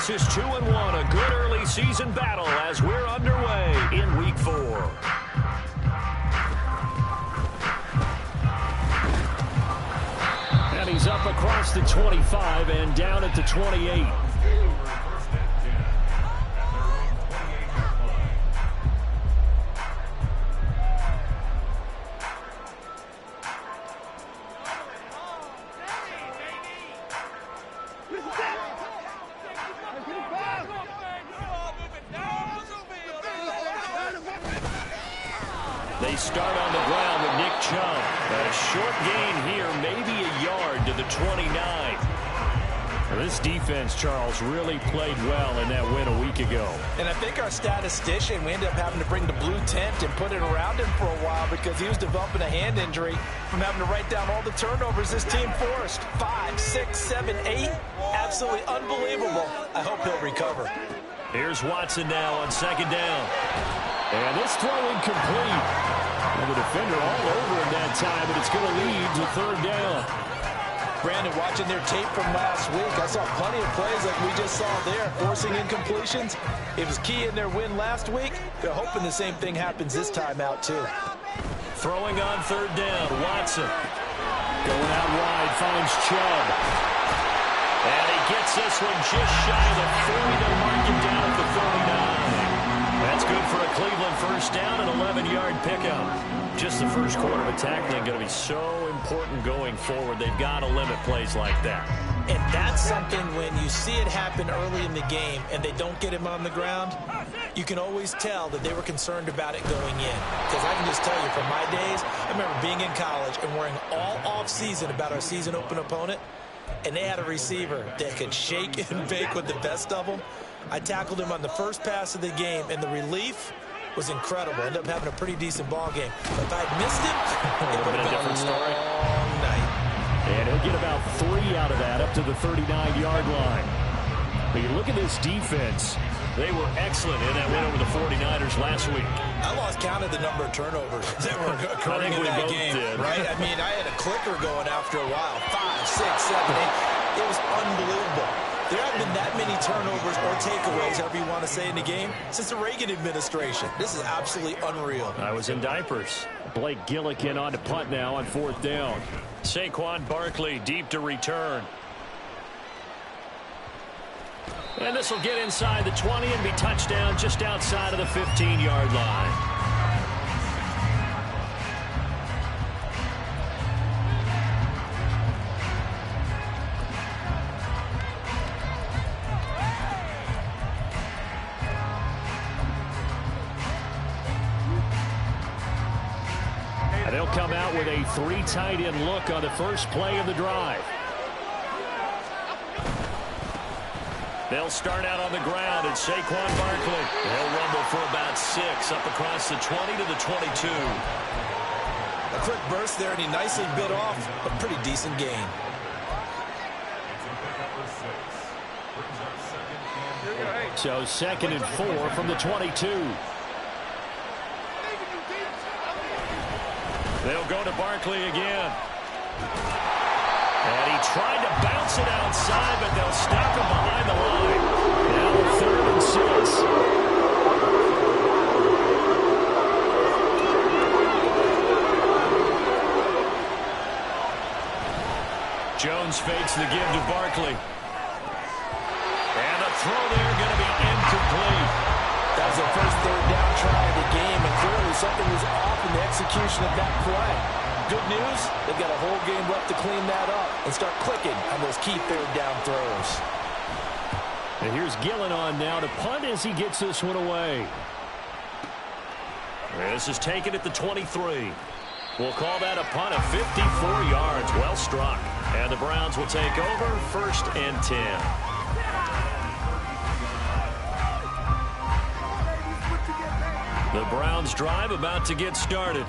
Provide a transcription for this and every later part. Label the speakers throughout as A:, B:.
A: This is 2-1, a good early season battle as we're underway in Week 4. And he's up across the 25 and down at the 28. They start on the ground with Nick Chubb. A short gain here, maybe a yard to the 29. Now this defense, Charles, really played well in that win a week ago.
B: And I think our statistician, we ended up having to bring the blue tent and put it around him for a while because he was developing a hand injury from having to write down all the turnovers this team forced. 5, 6, 7, 8. Absolutely unbelievable. I hope he'll recover.
A: Here's Watson now on second down. And this throw incomplete. And the defender all over him that time, but it's going to lead to third down.
B: Brandon, watching their tape from last week, I saw plenty of plays like we just saw there, forcing incompletions. It was key in their win last week. They're hoping the same thing happens this time out, too.
A: Throwing on third down, Watson. Going out wide, finds Chubb. And he gets this one just shy of the 40. They'll mark him down at the 49. That's good for a Cleveland first down, an 11-yard pickup. Just the first quarter of tackling going to be so important going forward. They've got to limit plays like that.
B: And that's something when you see it happen early in the game and they don't get him on the ground, you can always tell that they were concerned about it going in. Because I can just tell you from my days, I remember being in college and worrying all off-season about our season open opponent, and they had a receiver that could shake and bake with the best of them. I tackled him on the first pass of the game, and the relief was incredible. Ended up having a pretty decent ball game. But if I'd missed him, it would have been a different story. Long night.
A: And he'll get about 3 out of that up to the 39-yard line. But you look at this defense. They were excellent in that win over the 49ers last week.
B: I lost count of the number of turnovers that were occurring in that game. Right? I mean, I had a clicker going after a while. 5, 6, 7, 8. It was unbelievable. There haven't been that many turnovers or takeaways, however you want to say, in the game since the Reagan administration. This is absolutely unreal.
A: I was in diapers. Blake Gillikin on to punt now on fourth down. Saquon Barkley deep to return. And this will get inside the 20 and be touchdown just outside of the 15-yard line. They'll come out with a 3 tight end look on the first play of the drive. They'll start out on the ground at Saquon Barkley. They'll rumble for about 6 up across the 20 to the 22.
B: A quick burst there, and he nicely bit off a pretty decent gain.
A: So 2nd and 4 from the 22. They'll go to Barkley again. And he tried to bounce it outside, but they'll stop him behind the line. Now 3rd and 6. Jones fakes the give to Barkley. And the throw there going to be incomplete.
B: That was their first 3rd down try of the game, and clearly something was off in the execution of that play. Good news, they've got a whole game left to clean that up and start clicking on those key 3rd down throws.
A: And here's Gillen on now to punt as he gets this one away. This is taken at the 23. We'll call that a punt of 54 yards. Well struck. And the Browns will take over 1st and 10. The Browns drive about to get started.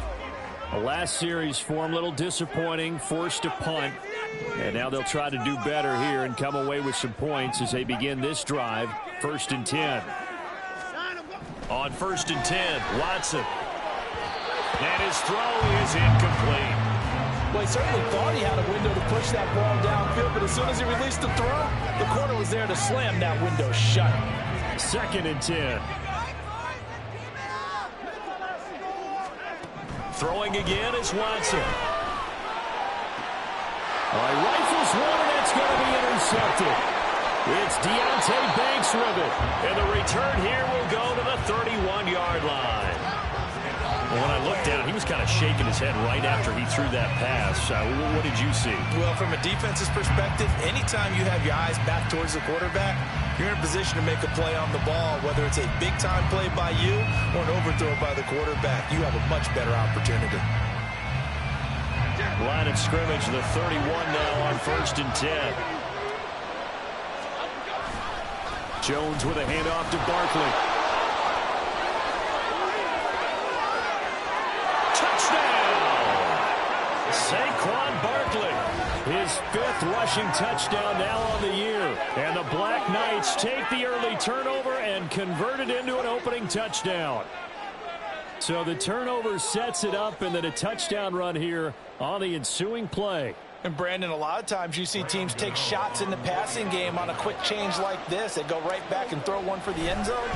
A: The last series form a little disappointing, forced to punt. And now they'll try to do better here and come away with some points as they begin this drive. 1st and 10. On 1st and 10, Watson. And his throw is incomplete.
B: Well, he certainly thought he had a window to push that ball downfield, but as soon as he released the throw, the corner was there to slam that window shut.
A: 2nd and 10. Throwing again is Watson. Rifles one, and it's going to be intercepted. It's Banks with it. And the return here will go to the 31-yard line. When I looked down, he was kind of shaking his head right after he threw that pass. What did you see? Well,
B: from a defense's perspective, anytime you have your eyes back towards the quarterback, you're in a position to make a play on the ball, whether it's a big-time play by you or an overthrow by the quarterback. You have a much better opportunity.
A: Line of scrimmage, the 31 now on 1st and 10. Jones with a handoff to Barkley. Saquon Barkley, his 5th rushing touchdown now on the year. And the Black Knights take the early turnover and convert it into an opening touchdown. So the turnover sets it up, and then a touchdown run here on the ensuing play.
B: And, Brandon, a lot of times you see teams take shots in the passing game on a quick change like this. They go right back and throw one for the end zone.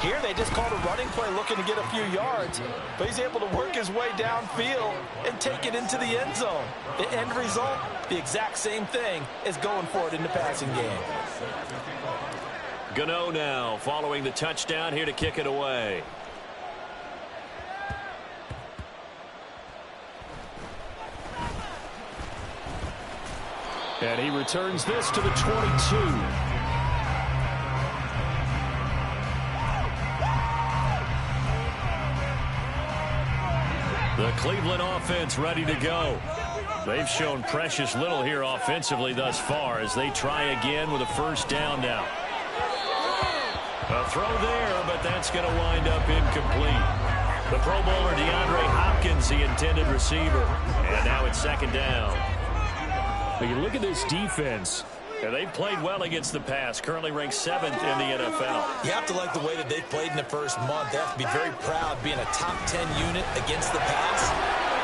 B: Here they just called a running play looking to get a few yards. But he's able to work his way downfield and take it into the end zone. The end result, the exact same thing as going for it in the passing game.
A: Gano now following the touchdown here to kick it away. And he returns this to the 22. The Cleveland offense ready to go. They've shown precious little here offensively thus far as they try again with a 1st down now. A throw there, but that's going to wind up incomplete. The Pro Bowler DeAndre Hopkins, the intended receiver. And now it's 2nd down. But you look at this defense, and they've played well against the pass, currently ranked 7th in the NFL.
B: You have to like the way that they've played in the first month. They have to be very proud being a top 10 unit against the pass.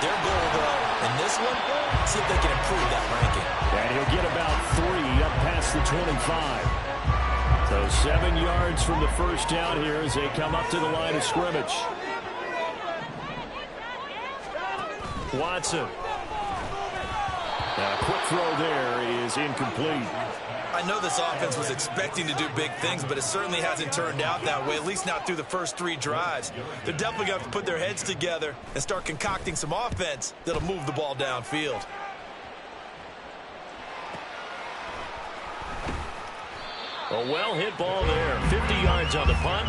B: Their goal, though, in this one, see if they can improve that ranking.
A: And he'll get about 3 up past the 25. So 7 yards from the 1st down here as they come up to the line of scrimmage. Watson. Now, a quick throw there is incomplete.
B: I know this offense was expecting to do big things, but it certainly hasn't turned out that way, at least not through the first 3 drives. They're definitely going to have to put their heads together and start concocting some offense that'll move the ball downfield.
A: A well-hit ball there. 50 yards on the punt,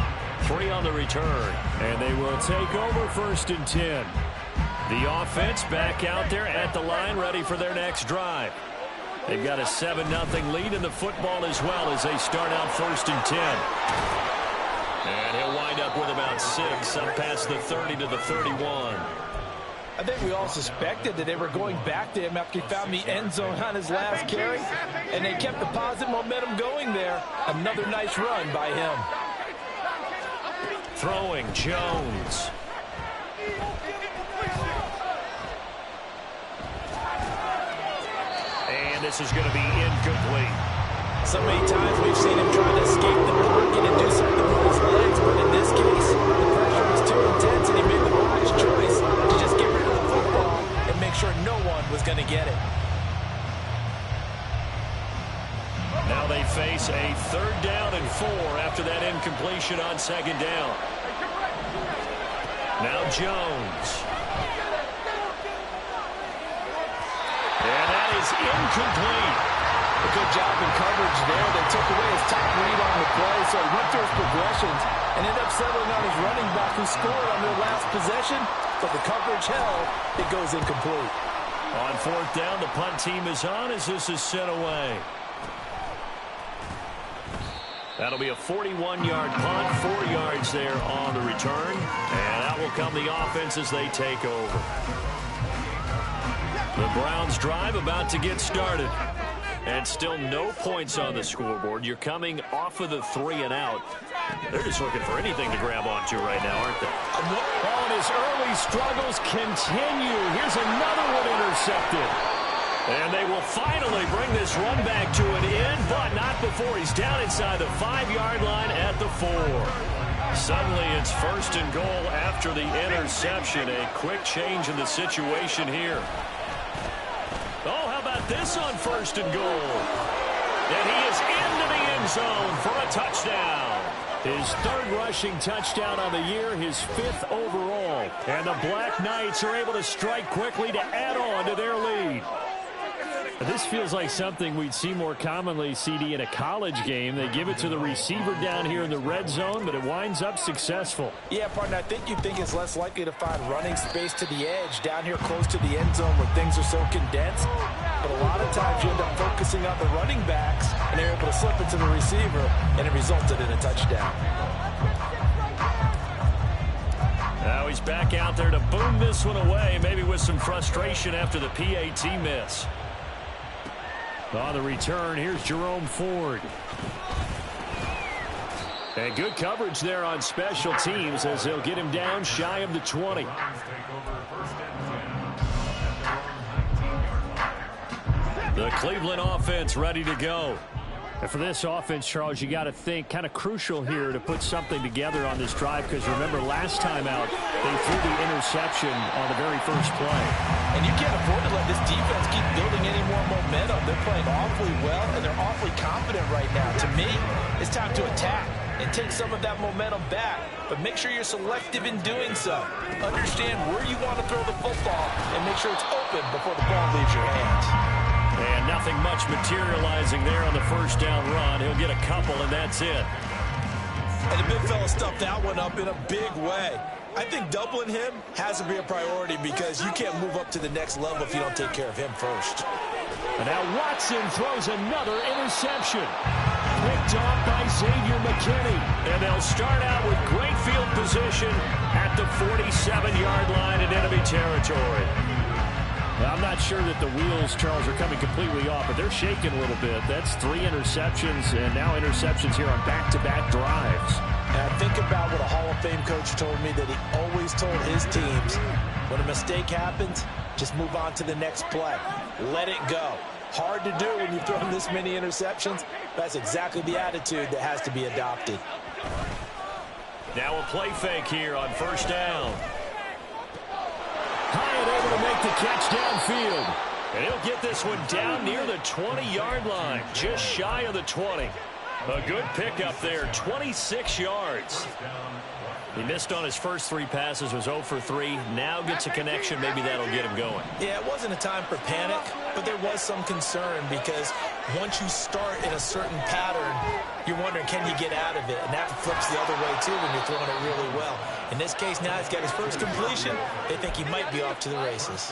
A: 3 on the return. And they will take over 1st and 10. The offense back out there at the line, ready for their next drive. They've got a 7-0 lead in the football as well as they start out 1st and 10. And he'll wind up with about 6 up past the 30 to the 31.
B: I think we all suspected that they were going back to him after he found the end zone on his last carry, and they kept the positive momentum going there. Another nice run by him.
A: Throwing Jones. And this is going to be incomplete.
B: So many times we've seen him try to escape the pocket and do something with his legs, but in this case, the pressure was too intense and he made the wise choice to just get rid of the football and make sure no one was going to get it.
A: Now they face a 3rd down and 4 after that incompletion on 2nd down. Now Jones. And that is incomplete.
B: A good job in coverage there. They took away his top read on the play, so he went through his progressions and ended up settling on his running back who scored on their last possession, but the coverage held. It goes incomplete.
A: On 4th down, the punt team is on as this is sent away. That'll be a 41-yard punt, 4 yards there on the return, and that will come the offense as they take over. The Browns drive about to get started. And still no points on the scoreboard. You're coming off of the 3 and out. They're just looking for anything to grab onto right now, aren't they?
C: Oh, and his early struggles continue. Here's another one intercepted.
A: And they will finally bring this run back to an end, but not before he's down inside the 5-yard line at the 4. Suddenly it's 1st and goal after the interception. A quick change in the situation here. Oh, how about this on 1st and goal? And he is into the end zone for a touchdown.
C: His 3rd rushing touchdown on the year, his 5th overall. And the Black Knights are able to strike quickly to add on to their lead. This feels like something we'd see more commonly, CD, in a college game. They give it to the receiver down here in the red zone, but it winds up successful.
B: Yeah, partner, I think you think it's less likely to find running space to the edge down here close to the end zone where things are so condensed. But a lot of times you end up focusing on the running backs, and they're able to slip it to the receiver, and it resulted in a touchdown.
A: Now he's back out there to boom this one away, maybe with some frustration after the PAT miss.
C: On the return, here's Jerome Ford. And good coverage there on special teams as they'll get him down shy of the 20.
A: The Cleveland offense ready to go.
C: And for this offense, Charles, you got to think kind of crucial here to put something together on this drive, because remember last time out they threw the interception on the very first play.
B: And you can't afford to let this defense keep building any more momentum. They're playing awfully well, and they're awfully confident right now. To me, it's time to attack and take some of that momentum back, but make sure you're selective in doing so. Understand where you want to throw the football and make sure it's open before the ball leaves your hands.
A: And nothing much materializing there on the first down run. He'll get a couple, and that's it.
B: And the big fella stuffed that one up in a big way. I think doubling him has to be a priority because you can't move up to the next level if you don't take care of him first.
C: And now Watson throws another interception. Picked off by Xavier McKinney.
A: And they'll start out with great field position at the 47-yard line in enemy territory.
C: I'm not sure that the wheels, Charles, are coming completely off, but they're shaking a little bit. That's 3 interceptions, and now interceptions here on back-to-back drives.
B: And I think about what a Hall of Fame coach told me, that he always told his teams, when a mistake happens, just move on to the next play. Let it go. Hard to do when you've thrown this many interceptions. That's exactly the attitude that has to be adopted.
A: Now a play fake here on first down.
C: Hyatt able to make the catch downfield.
A: And he'll get this one down near the 20-yard line, just shy of the 20. A good pickup there, 26 yards. He missed on his first 3 passes, was 0 for 3. Now gets a connection. Maybe that'll get him going.
B: Yeah, it wasn't a time for panic, but there was some concern because once you start in a certain pattern, you're wondering, can you get out of it? And that flips the other way, too, when you're throwing it really well. In this case, now he's got his first completion. They think he might be off to the races.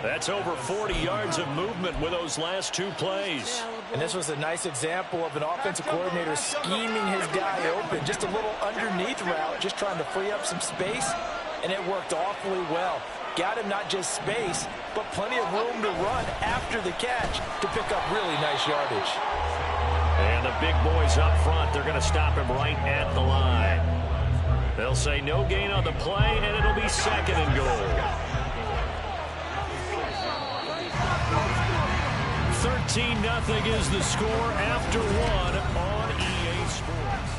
A: That's over 40 yards of movement with those last 2 plays.
B: And this was a nice example of an offensive coordinator scheming his guy open. Just a little underneath route, just trying to free up some space, and it worked awfully well. Got him not just space, but plenty of room to run after the catch to pick up really nice yardage.
A: And the big boys up front, they're going to stop him right at the line. They'll say no gain on the play, and it'll be 2nd and goal. 13-0 is the score after 1 on EA Sports.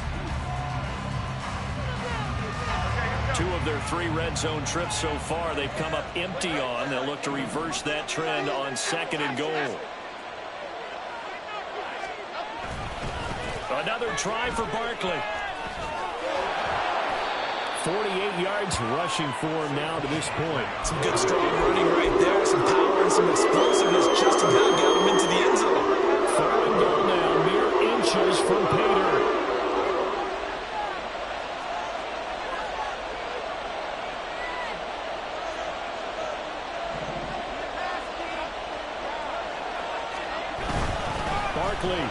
A: 2 of their 3 red zone trips so far they've come up empty on. They'll look to reverse that trend on 2nd and goal. Another try for Barkley.
C: 48 yards rushing for him now to this point.
B: Some good strong running right there. Some power and some explosiveness just about got him into the end zone.
C: 3rd and goal now, mere inches from Pater. Barkley.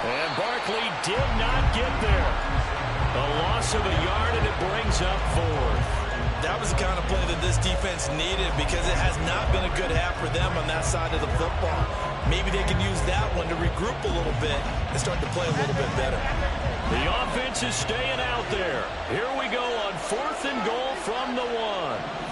A: And Barkley did not get there. A loss of a yard, and it brings up 4th.
B: That was the kind of play that this defense needed because it has not been a good half for them on that side of the football. Maybe they can use that one to regroup a little bit and start to play a little bit better.
C: The offense is staying out there. Here we go on 4th and goal from the 1.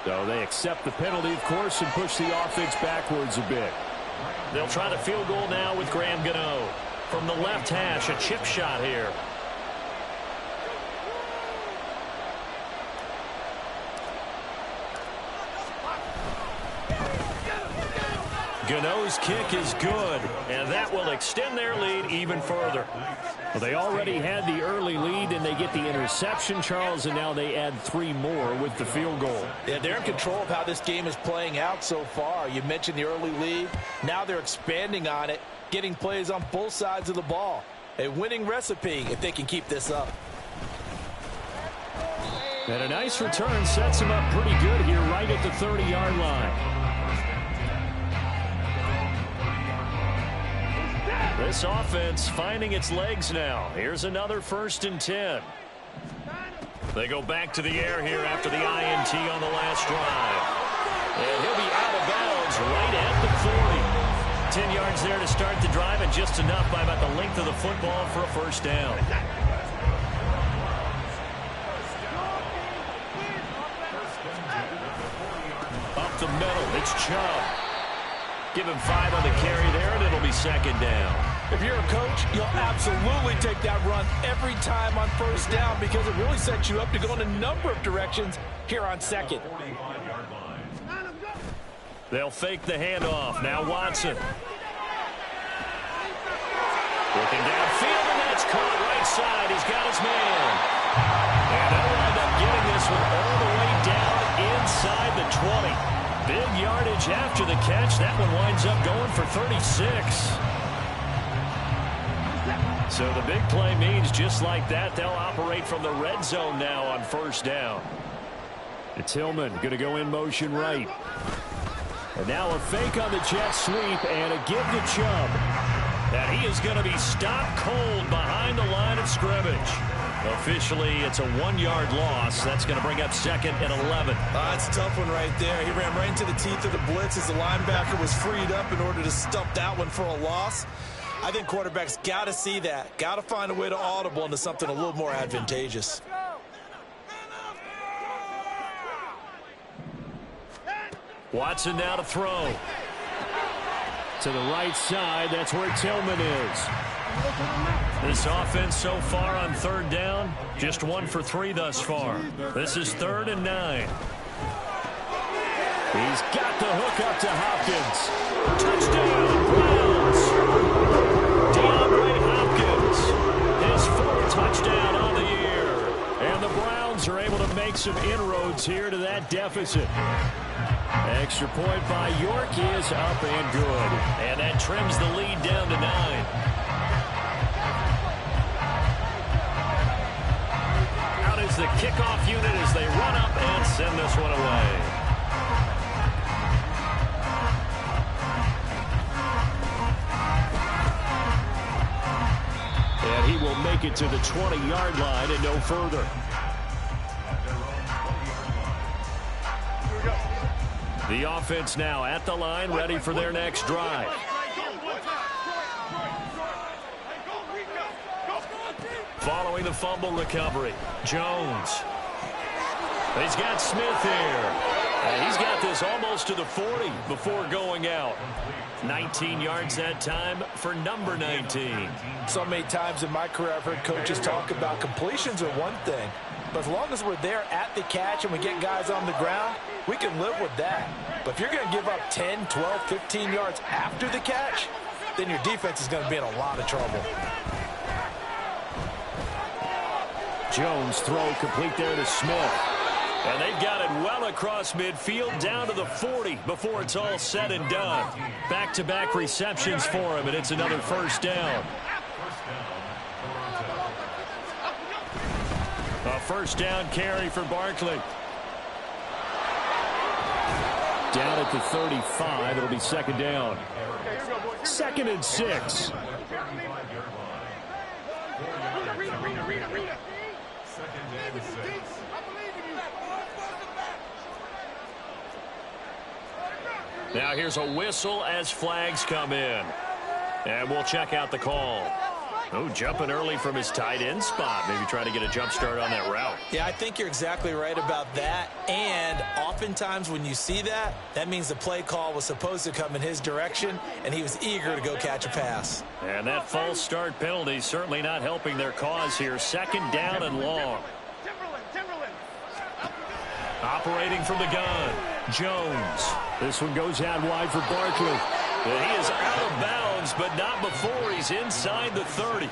C: So they accept the penalty, of course, and push the offense backwards a bit. They'll try the field goal now with Graham Gano. From the left hash, a chip shot here. Gano's kick is good, and that will extend their lead even further. Well, they already had the early lead, and they get the interception, Charles, and now they add 3 more with the field goal.
B: Yeah, they're in control of how this game is playing out so far. You mentioned the early lead. Now they're expanding on it, getting plays on both sides of the ball. A winning recipe if they can keep this up.
C: And a nice return sets them up pretty good here right at the 30-yard line. This offense finding its legs now. Here's another 1st and 10. They go back to the air here after the INT on the last drive. And he'll be out of bounds right at the 40. 10 yards there to start the drive, and just enough by about the length of the football for a 1st down. Up the middle, it's Chubb. Give him 5 on the carry there, and it'll be 2nd down.
B: If you're a coach, you'll absolutely take that run every time on 1st down because it really sets you up to go in a number of directions here on 2nd.
C: They'll fake the handoff. Now Watson. Looking downfield, and that's caught right side. He's got his man. And they'll wind up getting this one all the way down inside the 20. Big yardage after the catch. That one winds up going for 36. So the big play means just like that, they'll operate from the red zone now on 1st down. It's Tillman going to go in motion right. And now a fake on the jet sweep and a give to Chubb. And he is going to be stopped cold behind the line of scrimmage. Officially, it's a 1-yard loss. That's going to bring up 2nd and 11.
B: That's a tough one right there. He ran right into the teeth of the blitz as the linebacker was freed up in order to stump that one for a loss. I think quarterbacks got to see that. Got to find a way to audible into something a little more advantageous.
C: Watson now to throw. To the right side, that's where Tillman is. This offense so far on 3rd down, just 1 for 3 thus far. This is 3rd and 9. He's got the hook up to Hopkins. Touchdown, Browns. Hopkins, his 4th touchdown on the year. And the Browns are able to make some inroads here to that deficit. Extra point by York is up and good. And that trims the lead down to 9. Out is the kickoff unit as they run up and send this one away. And he will make it to the 20-yard line and no further. The offense now at the line, ready for their next drive. Following the fumble recovery, Jones. He's got Smith here. And he's got this almost to the 40 before going out. 19 yards that time for number 19.
B: So many times in my career I've heard coaches talk about completions are one thing, but as long as we're there at the catch and we get guys on the ground, we can live with that. But if you're going to give up 10, 12, 15 yards after the catch, then your defense is going to be in a lot of trouble.
C: Jones throw complete there to Smith. And they've got it well across midfield down to the 40 before it's all said and done. Back-to-back receptions for him, and it's another first down. A first down carry for Barkley. Down at the 35, it'll be second down. 2nd and 6. Now here's a whistle as flags come in. And we'll check out the call. Oh, jumping early from his tight end spot. Maybe trying to get a jump start on that route.
B: Yeah, I think you're exactly right about that. And oftentimes when you see that, that means the play call was supposed to come in his direction, and he was eager to go catch a pass.
C: And that false start penalty certainly not helping their cause here. 2nd down and long. Operating from the gun, Jones. This one goes out wide for Barkley. And he is out of bounds, but not before he's inside the 30.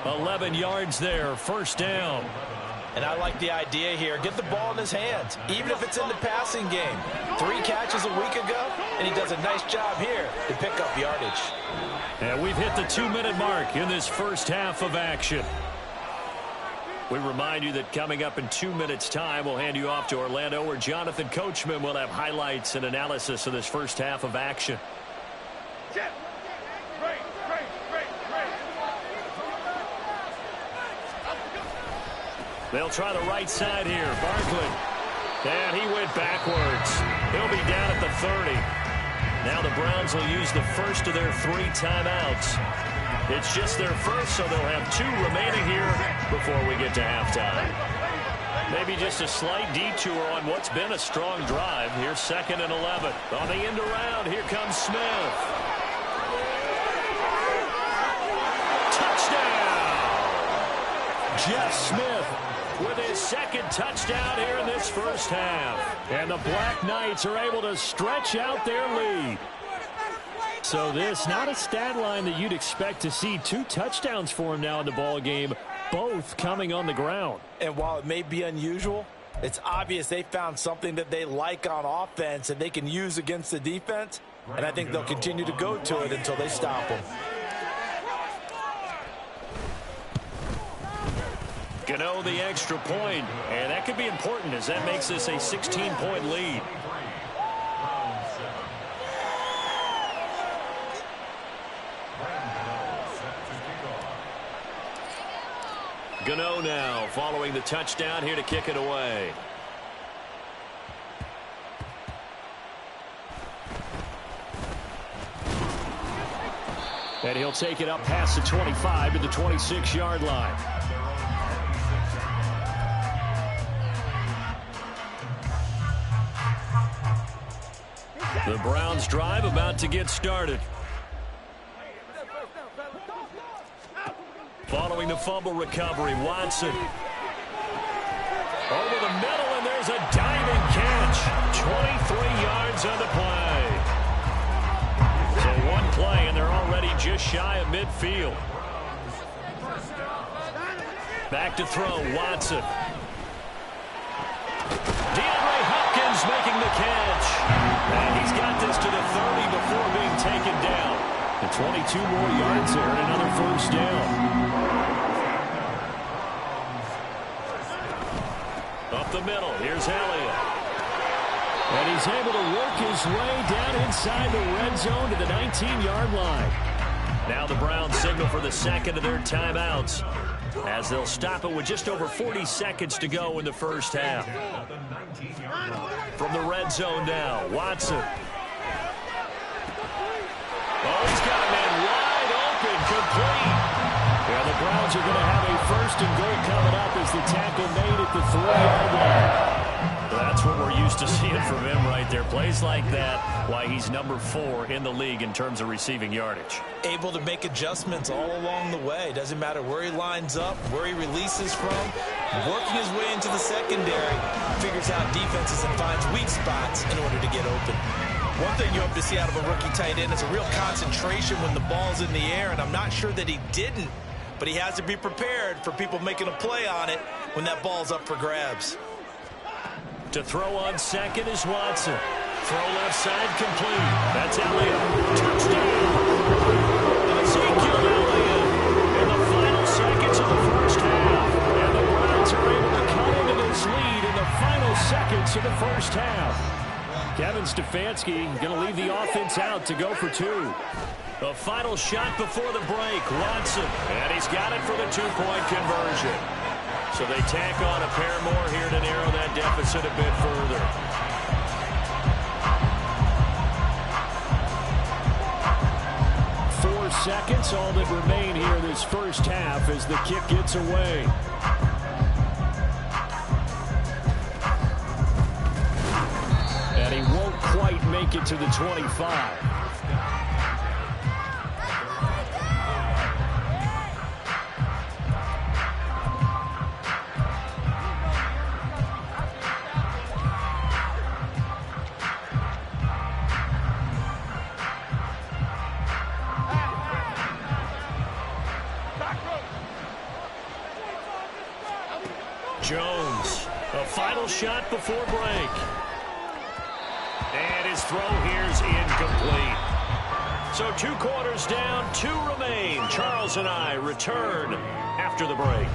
C: 11 yards there, first down.
B: And I like the idea here. Get the ball in his hands, even if it's in the passing game. 3 catches a week ago, and he does a nice job here to pick up yardage.
C: And we've hit the 2-minute mark in this first half of action. We remind you that coming up in 2 minutes' time, we'll hand you off to Orlando, where Jonathan Coachman will have highlights and analysis of this first half of action. They'll try the right side here. Barkley. And he went backwards. He'll be down at the 30. Now the Browns will use the first of their 3 timeouts. It's just their first, so they'll have 2 remaining here before we get to halftime. Maybe just a slight detour on what's been a strong drive. Here's 2nd and 11. On the end around, here comes Smith. Touchdown! Jeff Smith with his 2nd touchdown here in this first half. And the Black Knights are able to stretch out their lead. So this, not a stat line that you'd expect to see. 2 touchdowns for him now in the ball game, both coming on the ground.
B: And while it may be unusual, it's obvious they found something that they like on offense and they can use against the defense. And I think they'll continue to go to it until they stop them.
C: Gano the extra point, and that could be important as that makes this a 16-point lead. Gano now following the touchdown here to kick it away. And he'll take it up past the 25 to the 26-yard line. The Browns drive about to get started. Following the fumble recovery, Watson. Over the middle, and there's a diving catch. 23 yards on the play. So 1 play, and they're already just shy of midfield. Back to throw, Watson. DeAndre Hopkins making the catch. And he's got this to the 30 before being taken down. And 22 more yards there and another first down. Up the middle, here's Elliott. And he's able to work his way down inside the red zone to the 19-yard line. Now the Browns signal for the 2nd of their timeouts, as they'll stop it with just over 40 seconds to go in the first half. From the red zone now, Watson. Oh, he's got a man wide open, complete. Yeah, the Browns are going to have a 1st and goal coming up as the tackle made at the 3-yard line. That's what we're used to seeing from him right there. Plays like that, why he's number 4 in the league in terms of receiving yardage.
B: Able to make adjustments all along the way. Doesn't matter where he lines up, where he releases from. Working his way into the secondary, figures out defenses and finds weak spots in order to get open. One thing you hope to see out of a rookie tight end is a real concentration when the ball's in the air, and I'm not sure that he didn't, but he has to be prepared for people making a play on it when that ball's up for grabs.
C: To throw on second is Watson. Throw left side complete. That's Elliott. Touchdown. Ezekiel Elliott in the final seconds of the first half. And the Browns are able to cut into this lead in the final seconds of the first half. Kevin Stefanski going to leave the offense out to go for two. The final shot before the break. Watson. And he's got it for the two-point conversion. So they tack on a pair more here to narrow that deficit a bit further. Seconds, all that remain here in this first half as the kick gets away. And he won't quite make it to the 25. Jones, a final shot before break. And his throw here is incomplete. So 2 quarters down, 2 remain. Charles and I return after the break.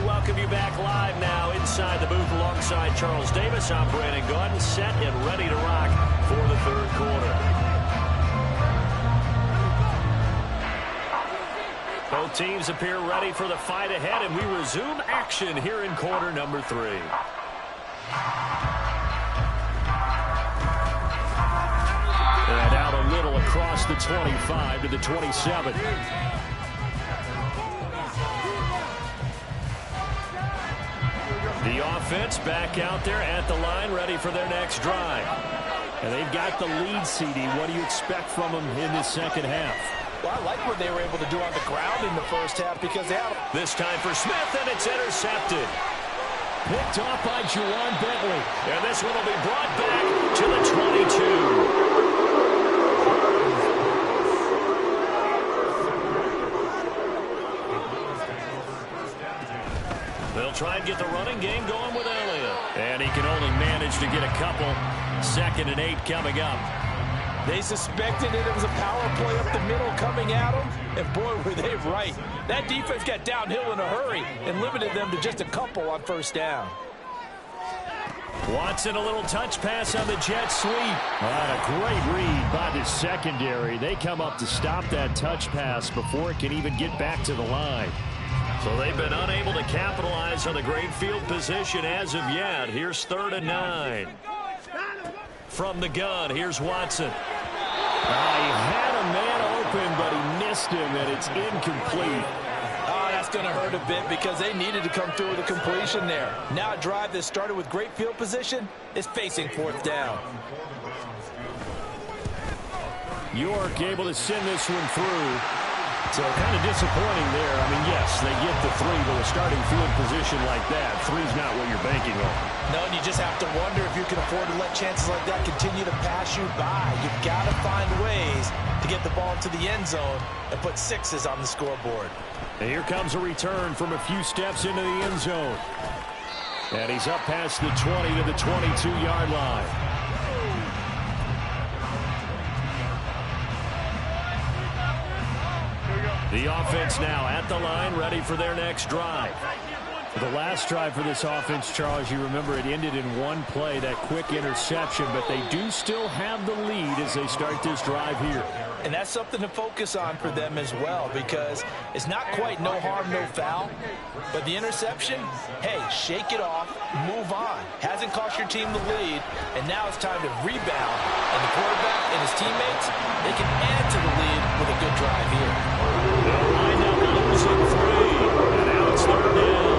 C: Welcome you back live now inside the booth alongside Charles Davis. I'm Brandon Gaudin, set and ready to rock for the third quarter. Both teams appear ready for the fight ahead, and we resume action here in quarter number 3. And out a little across the 25 to the 27. The offense back out there at the line, ready for their next drive. And they've got the lead, CD. What do you expect from them in this second half?
B: Well, I like what they were able to do on the ground in the first half because they had...
C: This time for Smith, and it's intercepted. Picked off by Juwan Bentley. And this one will be brought back to the 22. They'll try and get the running game going with Elliott. And he can only manage to get a couple. 2nd and 8 coming up.
B: They suspected it was a power play up the middle coming at them. And boy, were they right. That defense got downhill in a hurry and limited them to just a couple on first down.
C: Watson, a little touch pass on the jet sweep. A great read by the secondary. They come up to stop that touch pass before it can even get back to the line. So they've been unable to capitalize on the great field position as of yet. Here's 3rd and 9. From the gun, here's Watson. He had a man open, but he missed him, and it's incomplete.
B: That's going to hurt a bit because they needed to come through with a completion there. Now a drive that started with great field position is facing 4th down.
C: York able to send this one through. So kind of disappointing there. I mean, yes, they get the 3, but a starting field position like that, 3's not what you're banking on.
B: No, and you just have to wonder if you can afford to let chances like that continue to pass you by. You've got to find ways to get the ball to the end zone and put 6s on the scoreboard.
C: And here comes a return from a few steps into the end zone. And he's up past the 20 to the 22-yard line. The offense now at the line, ready for their next drive. The last drive for this offense, Charles, you remember it ended in one play, that quick interception, but they do still have the lead as they start this drive here.
B: And that's something to focus on for them as well, because it's not quite no harm, no foul, but the interception, hey, shake it off, move on. Hasn't cost your team the lead, and now it's time to rebound. And the quarterback and his teammates, they can add to the lead with a good drive here.
C: They'll wind up losing 3, and now it's 3rd down.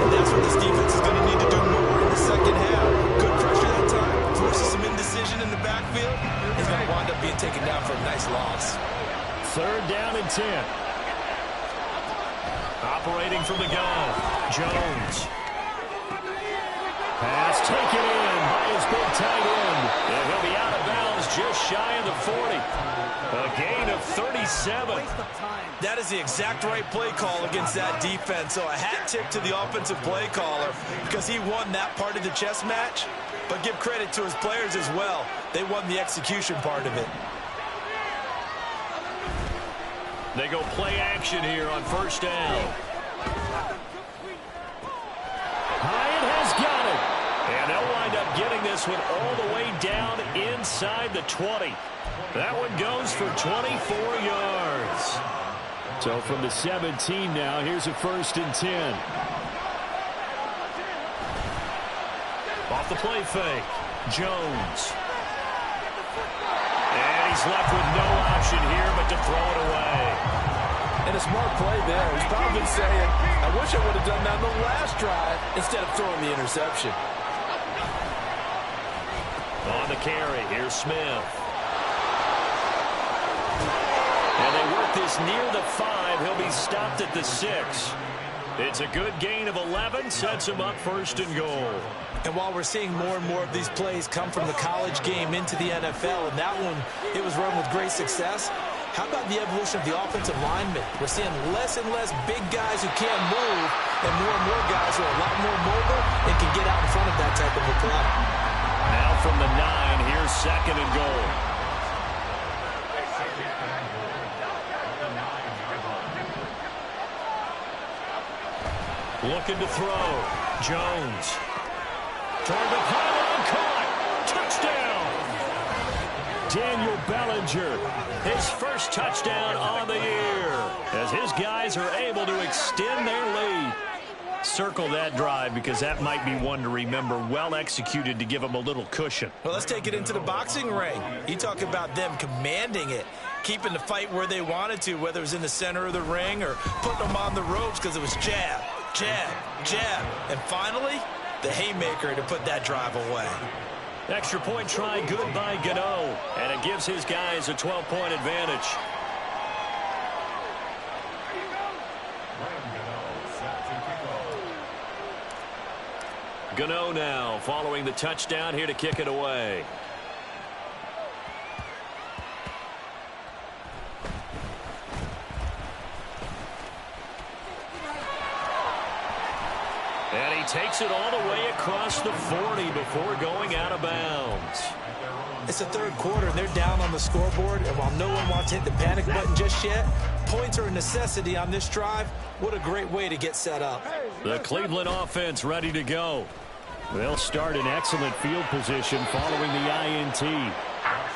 B: And that's what this defense is going to need to do more in the second half. Good pressure that time, forces some indecision in the backfield. He's going to wind up being taken down for a nice loss.
C: 3rd down and 10. Operating from the gun, Jones. Pass taken in by his big tight end. And he'll be out of bounds just shy of the 40. A gain of 37.
B: That is the exact right play call against that defense. So a hat tip to the offensive play caller because he won that part of the chess match. But give credit to his players as well. They won the execution part of it.
C: They go play action here on first down. Hyatt has got it. And they'll wind up getting this one all the way down inside the 20. That one goes for 24 yards. So from the 17 now, here's a 1st and 10. Off the play fake. Jones. And he's left with no option here but to throw it away.
D: And a smart play there. He's probably saying, I wish I would have done that on the last drive instead of throwing the interception.
C: On the carry, here's Smith. And they work this near the 5. He'll be stopped at the 6. It's a good gain of 11, sets him up 1st and goal.
B: And while we're seeing more and more of these plays come from the college game into the NFL, and that one, it was run with great success, how about the evolution of the offensive linemen? We're seeing less and less big guys who can't move and more guys who are a lot more mobile and can get out in front of that type of a play.
C: Now from the 9, here's 2nd and goal. Looking to throw. Jones. Toward the pylon, caught. Touchdown. Daniel Bellinger. His first touchdown on the year. As his guys are able to extend their lead. Circle that drive because that might be one to remember. Well executed to give them a little cushion.
B: Well, let's take it into the boxing ring. You talk about them commanding it, keeping the fight where they wanted to, whether it was in the center of the ring or putting them on the ropes because it was jab, jab, jab. And finally, the haymaker to put that drive away.
C: Extra point try good by Gano. And it gives his guys a 12-point advantage. Gano now following the touchdown here to kick it away. And he takes it all the way across the 40 before going out of bounds.
B: It's the 3rd quarter, and they're down on the scoreboard. And while no one wants to hit the panic button just yet, points are a necessity on this drive. What a great way to get set up.
C: The Cleveland offense ready to go. They'll start in excellent field position following the INT.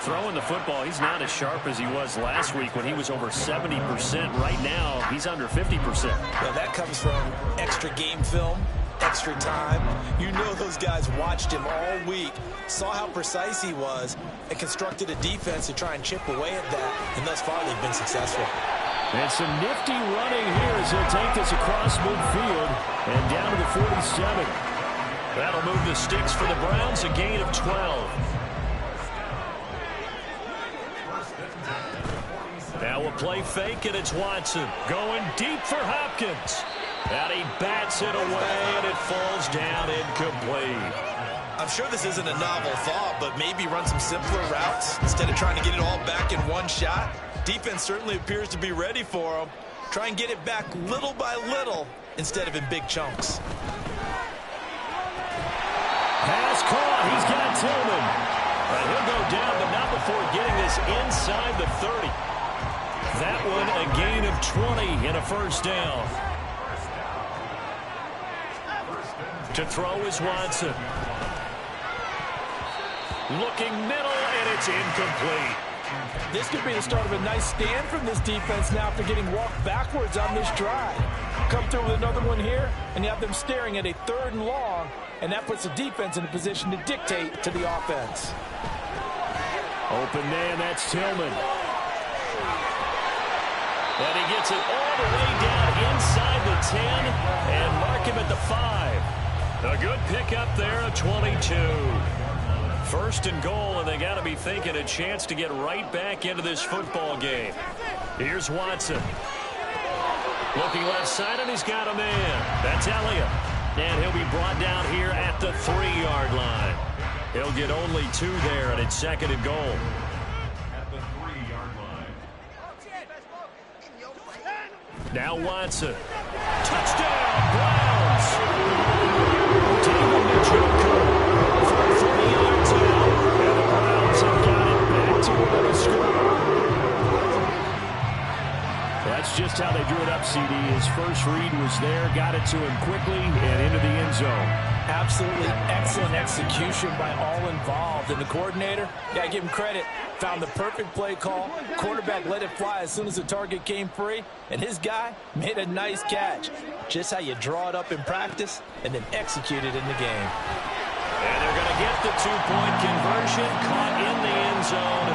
C: Throwing the football, he's not as sharp as he was last week when he was over 70%. Right now, he's under 50%.
B: Well, that comes from extra game film, extra time. You know those guys watched him all week, saw how precise he was, and constructed a defense to try and chip away at that. And thus far, they've been successful.
C: And some nifty running here as he'll take this across midfield and down to the 47. That'll move the sticks for the Browns, a gain of 12. Now a play fake, and it's Watson going deep for Hopkins. And he bats it away, and it falls down incomplete.
B: I'm sure this isn't a novel thought, but maybe run some simpler routes instead of trying to get it all back in one shot. Defense certainly appears to be ready for him. Try and get it back little by little instead of in big chunks.
C: Pass caught. He's got Tillman. And he'll go down, but not before getting this inside the 30. That one a gain of 20 and a 1st down. To throw is Watson. Looking middle, and it's incomplete.
D: This could be the start of a nice stand from this defense now after getting walked backwards on this drive. Come through with another one here, and you have them staring at a 3rd and long, and that puts the defense in a position to dictate to the offense.
C: Open man, that's Tillman. And he gets it all the way down inside the 10 and mark him at the 5. A good pickup there, a 22. 1st and goal, and they got to be thinking a chance to get right back into this football game. Here's Watson. Looking left side, and he's got a man. That's Elliott. And he'll be brought down here at the 3-yard line. He'll get only 2 there, and it's 2nd and goal. Now Watson. Touchdown, Browns. David Njoku for 40 yards out. And the Browns have got it back to within a score. That's just how they drew it up, CD. His first read was there, got it to him quickly, and into the end zone.
B: Absolutely excellent execution by all involved. And the coordinator, got to give him credit, found the perfect play call. Quarterback let it fly as soon as the target came free, and his guy made a nice catch. Just how you draw it up in practice and then execute it in the game.
A: And they're going to get the two-point conversion, caught in the end zone,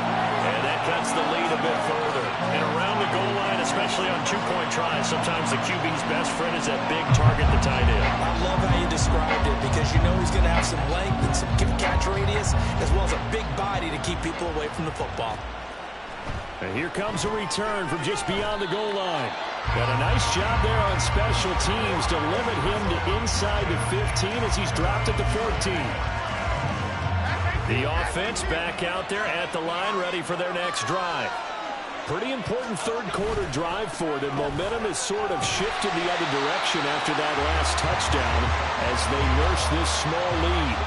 A: and that cuts the lead a bit further. And around the goal line, especially on two-point tries, sometimes the QB's best friend is that big target, the tight end.
B: I love how you described it because you know he's going to have some length and some catch radius as well as a big body to keep people away from the football.
C: And here comes a return from just beyond the goal line. Got a nice job there on special teams to limit him to inside the 15 as he's dropped at the 14. The offense back out there at the line, ready for their next drive. Pretty important third quarter drive for them. Momentum has sort of shifted the other direction after that last touchdown as they nurse this small lead.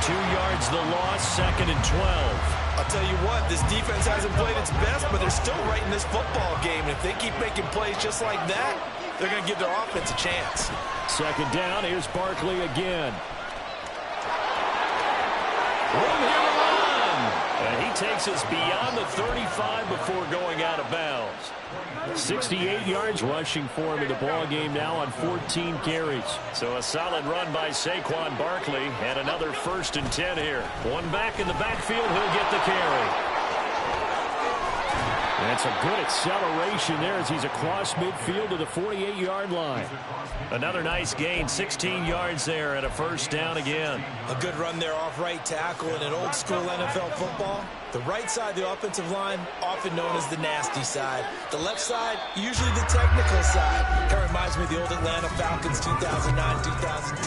A: 2 yards the loss, 2nd and 12.
B: I'll tell you what, this defense hasn't played its best, but they're still right in this football game. And if they keep making plays just like that, they're going to give their offense a chance.
C: 2nd down, here's Barkley again. Room here to run. And he takes us beyond the 35 before going out of bounds. 68 yards rushing for him in the ball game now on 14 carries.
A: So a solid run by Saquon Barkley and another 1st and 10 here. One back in the backfield, he'll get the carry.
C: That's a good acceleration there as he's across midfield to the 48-yard line.
A: Another nice gain, 16 yards there and a 1st down again.
B: A good run there off right tackle in an old school NFL football. The right side of the offensive line, often known as the nasty side. The left side, usually the technical side. Kind of reminds me of the old Atlanta Falcons 2009, 2010.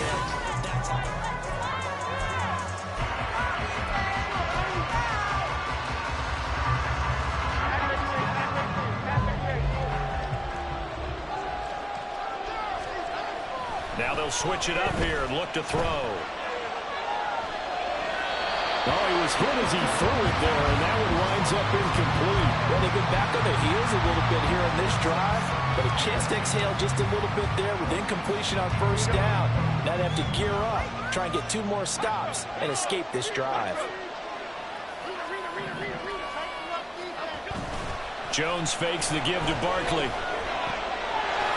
A: Now they'll switch it up here and look to throw.
C: Oh, he was hit as he threw it there, and that one winds up incomplete.
B: Well, they've been back on their heels a little bit here in this drive, but a chance to exhale just a little bit there with incompletion on 1st down. Now they have to gear up, try and get 2 more stops, and escape this drive.
A: Jones fakes the give to Barkley.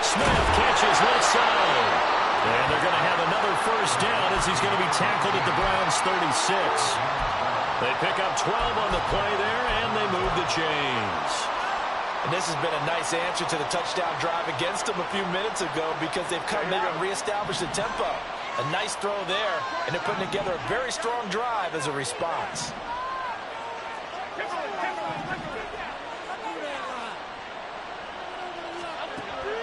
A: Smith catches left side. And they're going to have another 1st down as he's going to be tackled at the Browns' 36. They pick up 12 on the play there, and they move the chains.
B: And this has been a nice answer to the touchdown drive against them a few minutes ago because they've come out and reestablished the tempo. A nice throw there, and they're putting together a very strong drive as a response.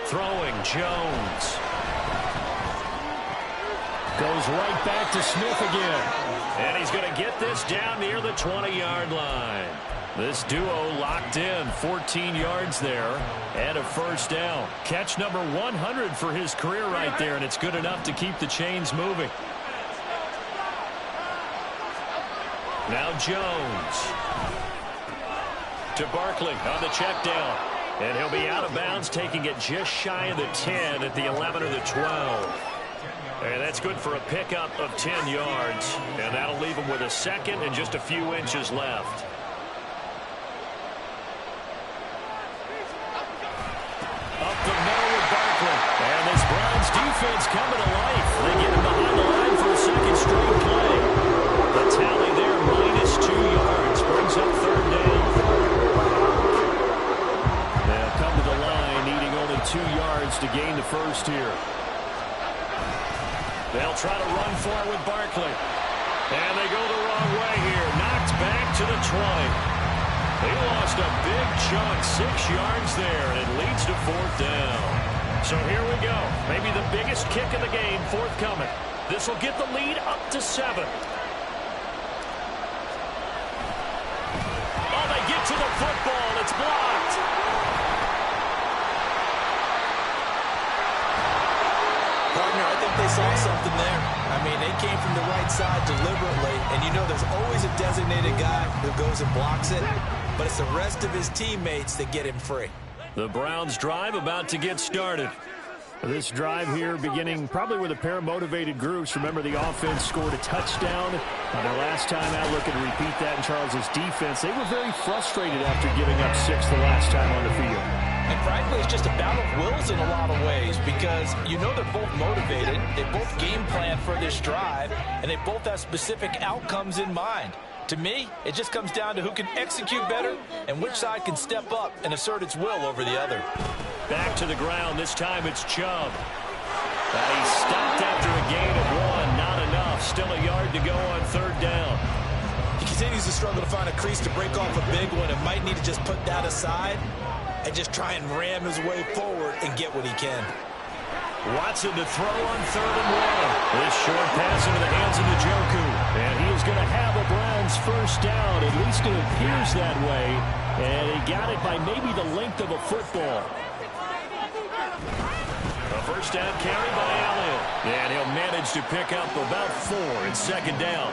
A: Throwing, Jones.
C: Goes right back to Smith again.
A: And he's going to get this down near the 20-yard line. This duo locked in, 14 yards there, and a 1st down. Catch number 100 for his career right there, and it's good enough to keep the chains moving. Now Jones. To Barkley on the check down. And he'll be out of bounds, taking it just shy of the 10 at the 11 or the 12. And that's good for a pickup of 10 yards. And that'll leave him with a 2nd and just a few inches left. Up the middle with Barkley. And this Browns defense coming to life. They get him behind the line for a 2nd straight play. The tally there, -2 yards. Brings up 3rd down.
C: They'll come to the line, needing only 2 yards to gain the 1st here.
A: They'll try to run for it with Barkley. And they go the wrong way here. Knocked back to the 20. He lost a big chunk, 6 yards there, and it leads to 4th down. So here we go. Maybe the biggest kick of the game forthcoming. This will get the lead up to 7. Oh, they get to the football. It's blocked.
B: think they saw something there. I mean, they came from the right side deliberately, and you know there's always a designated guy who goes and blocks it, but it's the rest of his teammates that get him free.
C: The Browns drive about to get started. This drive here beginning probably with a pair of motivated groups. Remember, the offense scored a touchdown on their last time out. Looking to repeat that in Charles's defense. They were very frustrated after giving up 6 the last time on the field.
B: And frankly, it's just a battle of wills in a lot of ways because you know they're both motivated. They both game plan for this drive, and they both have specific outcomes in mind. To me, it just comes down to who can execute better and which side can step up and assert its will over the other.
C: Back to the ground. This time it's Chubb. And he stopped after a gain of 1. Not enough. Still a yard to go on 3rd down.
B: He continues to struggle to find a crease to break off a big one and might need to just put that aside and just try and ram his way forward and get what he can.
C: Watson to throw on 3rd and 1. This short pass into the hands of Njoku. And he is going to have a Browns first down. At least it appears that way. And he got it by maybe the length of a football. A first down carry by Allen. And he'll manage to pick up about 4 in 2nd down.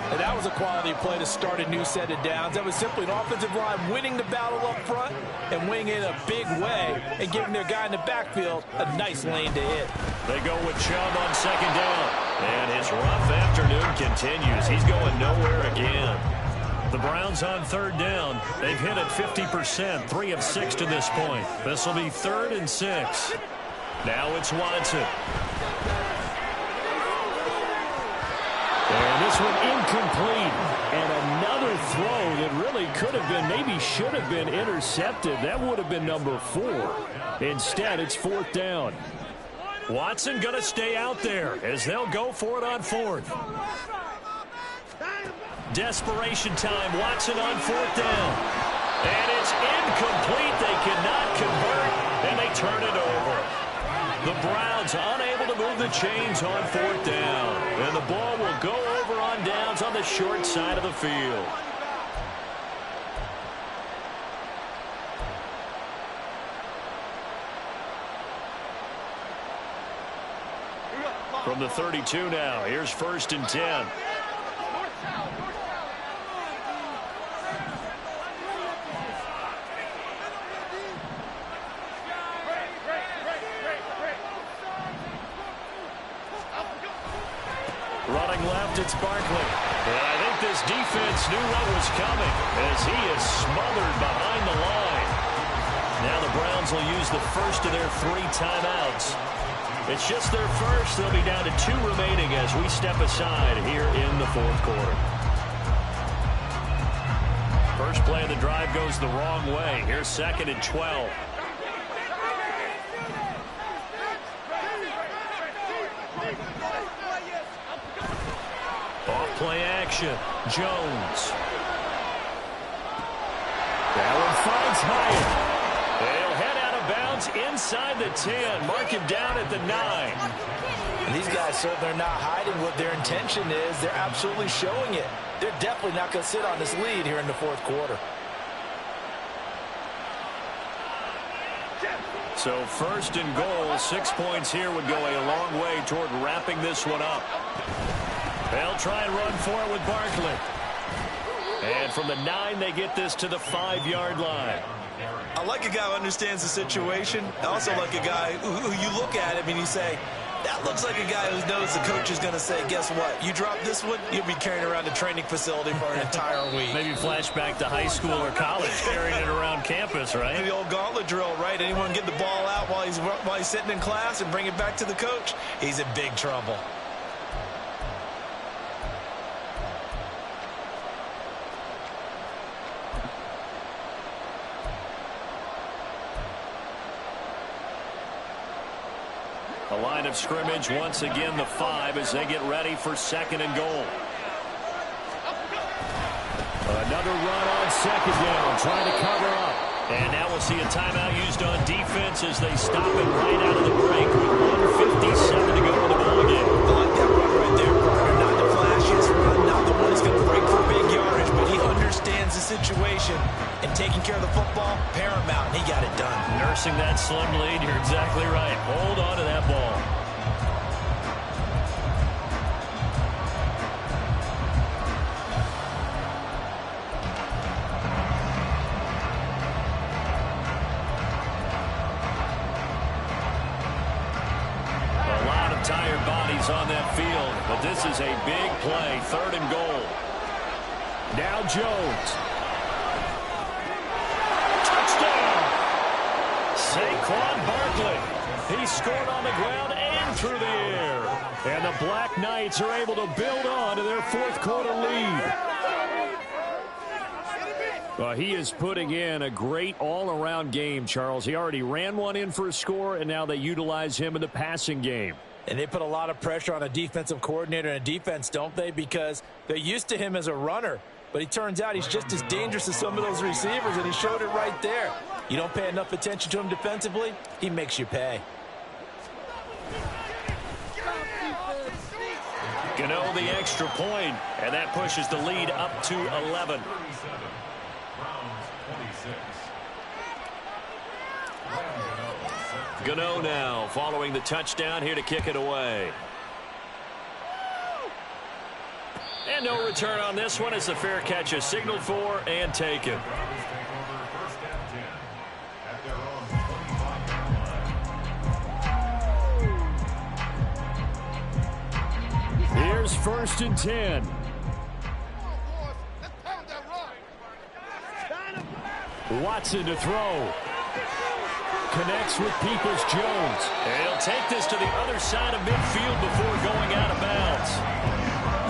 B: And that was a quality play to start a new set of downs. That was simply an offensive line winning the battle up front and winning in a big way and giving their guy in the backfield a nice lane to hit.
C: They go with Chubb on 2nd down. And his rough afternoon continues. He's going nowhere again. The Browns on 3rd down. They've hit it 50%, 3 of 6 to this point. This will be 3rd and 6. Now it's Watson. And this one incomplete. And another throw that really could have been, maybe should have been intercepted. That would have been number 4. Instead, it's 4th down. Watson going to stay out there as they'll go for it on 4th. Desperation time. Watson on 4th down. And it's incomplete. They cannot convert, and they turn it over. The Browns unable to move the chains on 4th down. And the ball will go over on downs on the short side of the field. From the 32 now, here's 1st and 10. Running left, it's Barkley. And I think this defense knew what was coming as he is smothered behind the line. Now the Browns will use the first of their 3 timeouts. It's just their first. They'll be down to 2 remaining as we step aside here in the 4th quarter. First play of the drive goes the wrong way. Here's 2nd and 12. Off-play action. Jones. That one finds Hyatt. They'll head out of bounds inside the 10. Mark him down at the 9.
B: And these guys certainly are not hiding what their intention is. They're absolutely showing it. They're definitely not going to sit on this lead here in the 4th quarter.
C: So 1st and goal, 6 points here would go a long way toward wrapping this one up. They'll try and run for it with Barkley. And from the 9, they get this to the 5-yard line.
B: I like a guy who understands the situation. I also like a guy who you look at him and you say, that looks like a guy who knows the coach is going to say, guess what? You drop this one, you'll be carrying around the training facility for an entire week.
C: Maybe flashback to high school or college, carrying it around campus, right?
B: The old gauntlet drill, right? Anyone get the ball out while he's sitting in class and bring it back to the coach? He's in big trouble.
C: The line of scrimmage, once again, the 5 as they get ready for 2nd and goal. Another run on 2nd down, trying to cover up. And now we'll see a timeout used on defense as they stop it right out of the break with 1:57 to go in the ballgame.
B: I like that run right there, partner. Not the flashiest run, not the one that's going to break for big yardage, but he understands the situation, and taking care of the football, paramount, and he got it done.
C: Nursing that slim lead, you're exactly right. Hold on to that ball. players on that field, but this is a big play, 3rd and goal. Now Jones. Touchdown! Saquon Barkley. He scored on the ground and through the air. And the Black Knights are able to build on to their 4th quarter lead. Well, he is putting in a great all-around game, Charles. He already ran one in for a score, and now they utilize him in the passing game.
B: And they put a lot of pressure on a defensive coordinator and a defense, don't they? Because they're used to him as a runner. But it turns out he's just as dangerous as some of those receivers, and he showed it right there. You don't pay enough attention to him defensively, he makes you pay.
C: Gano the extra point, and that pushes the lead up to 11. Gano now following the touchdown here to kick it away. And no return on this one as the fair catch is signaled for and taken. Here's 1st and 10. Watson to throw. Connects with Peoples-Jones. And he'll take this to the other side of midfield before going out of bounds.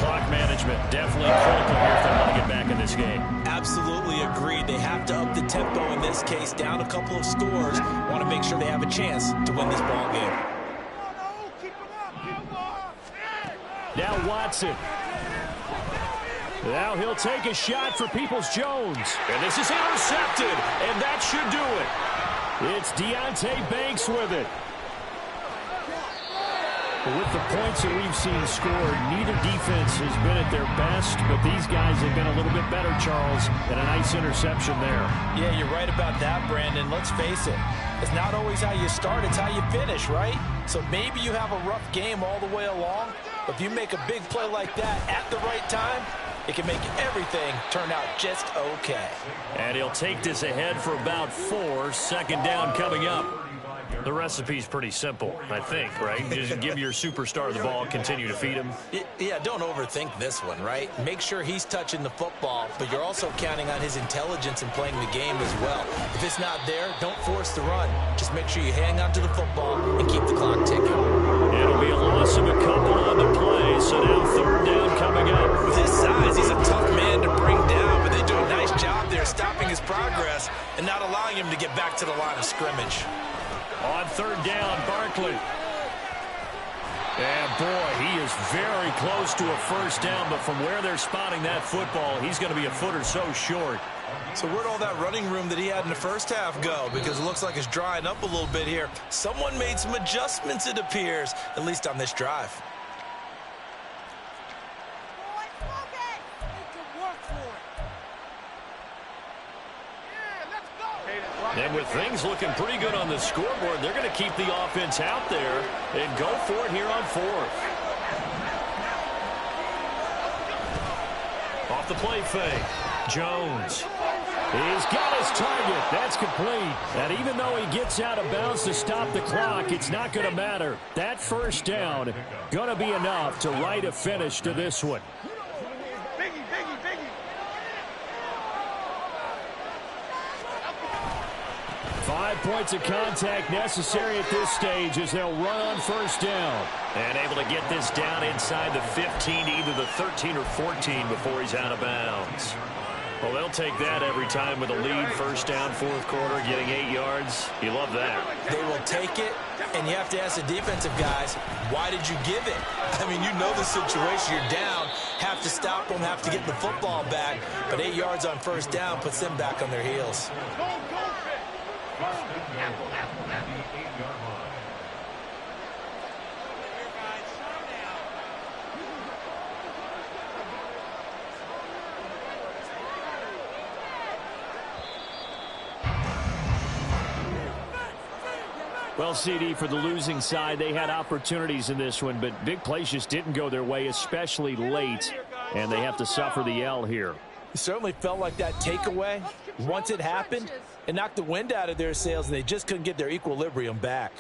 C: Clock management definitely critical here if they want to get back in this game.
B: Absolutely agreed. They have to up the tempo in this case, down a couple of scores. Want to make sure they have a chance to win this ball game.
C: Now Watson. Now he'll take a shot for Peoples-Jones. And this is intercepted, and that should do it. It's Deonte Banks with it. With the points that we've seen scored, neither defense has been at their best, but these guys have been a little bit better, Charles, and a nice interception there.
B: Yeah, you're right about that, Brandon. Let's face it. It's not always how you start, it's how you finish, right? So maybe you have a rough game all the way along, but if you make a big play like that at the right time, it can make everything turn out just okay.
C: And he'll take this ahead for about 4. 2nd down coming up. The recipe's pretty simple, I think, right? Just give your superstar the ball, continue to feed him.
B: Yeah, don't overthink this one, right? Make sure he's touching the football, but you're also counting on his intelligence in playing the game as well. If it's not there, don't force the run. Just make sure you hang on to the football and keep the clock ticking.
C: It'll be a loss of a couple on the play, so now 3rd down coming up.
B: With his size, he's a tough man to bring down, but they do a nice job there stopping his progress and not allowing him to get back to the line of scrimmage.
C: On 3rd down, Barkley. And boy, he is very close to a 1st down, but from where they're spotting that football, he's going to be a foot or so short.
B: So where'd all that running room that he had in the first half go? Because it looks like it's drying up a little bit here. Someone made some adjustments, it appears, at least on this drive.
C: And with things looking pretty good on the scoreboard, they're going to keep the offense out there and go for it here on 4th. Off the play fake. Jones. He's got his target. That's complete. And even though he gets out of bounds to stop the clock, it's not going to matter. That 1st down going to be enough to write a finish to this one. 5 points of contact necessary at this stage as they'll run on 1st down. And able to get this down inside the 15, either the 13 or 14 before he's out of bounds. Well, they'll take that every time with a lead. 1st down, 4th quarter, getting 8 yards. You love that.
B: They will take it, and you have to ask the defensive guys, why did you give it? I mean, you know the situation. You're down, have to stop them, have to get the football back. But 8 yards on 1st down puts them back on their heels.
C: Well, CD, for the losing side, they had opportunities in this one, but big plays just didn't go their way, especially late, and they have to suffer the L here.
B: It certainly felt like that takeaway, once it happened, it knocked the wind out of their sails, and they just couldn't get their equilibrium back.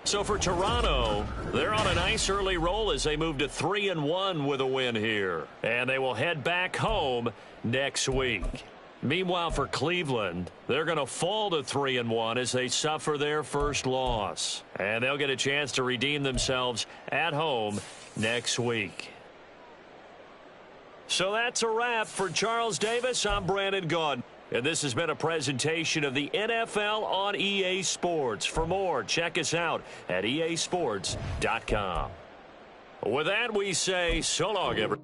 A: So for Toronto, they're on a nice early roll as they move to 3-1 with a win here. And they will head back home next week. Meanwhile, for Cleveland, they're going to fall to 3-1 as they suffer their first loss. And they'll get a chance to redeem themselves at home next week. So that's a wrap. For Charles Davis, I'm Brandon Gaudin. And this has been a presentation of the NFL on EA Sports. For more, check us out at easports.com. With that, we say so long, everyone.